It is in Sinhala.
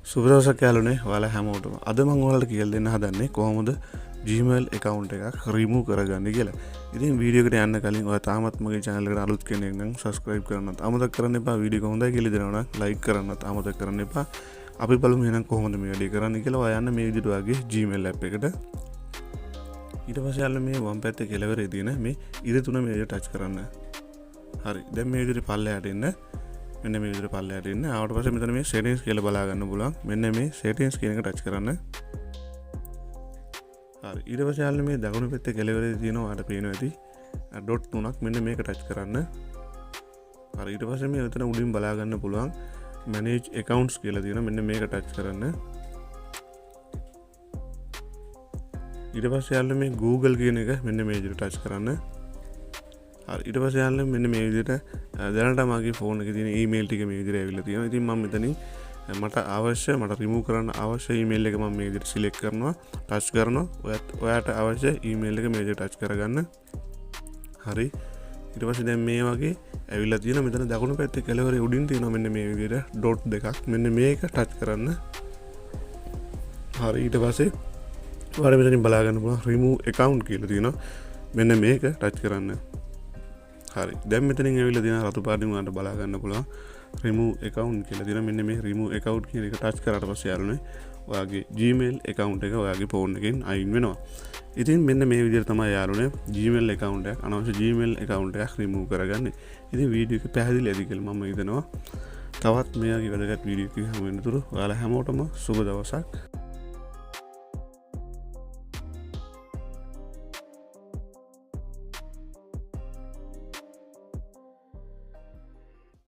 සුබ දවසක් යාළුවනේ ඔයාලා හැමෝටම. අද මම ඔයාලට කියලා දෙන්න හදන්නේ කොහොමද Gmail account එකක් remove කරගන්නේ කියලා. ඉතින් වීඩියෝ එකට යන්න කලින් ඔයා තාමත් මගේ channel එකට අලුත් කෙනෙක් නම් subscribe කරන්නත් අමතක කරන්න එපා. වීඩියෝ එක හොඳයි කියලා දෙනවා නම් like කරන්නත් අමතක කරන්න එපා. අපි බලමු එහෙනම් කොහොමද මේ වැඩේ කරන්නේ කියලා. ඔයා යන්න මේ විදිහට ඔයාගේ Gmail app එකට. ඊට පස්සේ යාළුවනේ මේ වම් පැත්තේ කෙළවරේ තියෙන මේ ඉර තුන මේ විදිහට touch කරන්න. හරි. දැන් මේ විදිහට පල්ලෙහාට එන්න. මෙන්න මේ විදිහට පල්ලෙහාට එන්න. ආවට පස්සේ මෙතන මේ settings කියලා බලා ගන්න පුළුවන්. මෙන්න මේ settings කියන එක touch කරන්න. හරි. ඊට පස්සේ යාළුවනේ මේ දකුණු පැත්තේ කෙළවරේ තියෙනවා ඔයාලට පේනවා ඇති ඩොට් තුනක්. මෙන්න මේක touch කරන්න. හරි. ඊට පස්සේ මේ මෙතන උඩින් බලා ගන්න පුළුවන් manage accounts කියලා තියෙනවා. මෙන්න මේක touch කරන්න. ඊට පස්සේ යාළුවනේ මේ Google කියන එක මෙන්න මේ විදිහට touch කරන්න. හරි. ඊට පස්සේ යාළුවනේ මෙන්න මේ විදිහට දැනට මගේ ෆෝන් එකේ තියෙන ඊමේල් ටික මේ විදිහට ඇවිල්ලා තියෙනවා. ඉතින් මම මෙතනින් මට remove කරන්න අවශ්‍ය ඊමේල් එක මම මේ විදිහට select කරනවා, touch කරනවා. ඔයාට අවශ්‍ය ඊමේල් එක මේ විදිහට touch කරගන්න. හරි. ඊට පස්සේ දැන් මේ වගේ ඇවිල්ලා තියෙනවා. මෙතන දකුණු පැත්තේ කෙළවරේ උඩින් තියෙනවා මෙන්න මේ විදිහට ඩොට් දෙකක්. මෙන්න මේක touch කරන්න. හරි. ඊට පස්සේ ඔයාලා මෙතනින් බලා ගන්න පුළුවන් remove account කියලා තියෙනවා. මෙන්න මේක touch කරන්න. හරි. දැන් මෙතනින් ඇවිල්ලා තියෙන රතු පාටින් ඔයාලට බලා ගන්න පුළුවන් remove account කියලා තියෙනවා. මෙන්න මේ remove account කියන එක touch කරාට පස්සේ යාළුවනේ ඔයාගේ Gmail account එක ඔයාගේ phone එකෙන් අයින් වෙනවා. ඉතින් මෙන්න මේ විදිහට තමයි යාළුවනේ Gmail account එක අනවශ්‍ය Gmail account එකක් remove කරගන්නේ. ඉතින් වීඩියෝ එක පැහැදිලි ඇති කියලා මම හිතනවා. තවත් මේ වගේ වැදගත් වීඩියෝ එකකින් හමු වෙනතුරු ඔයාලා හැමෝටම සුබ දවසක්.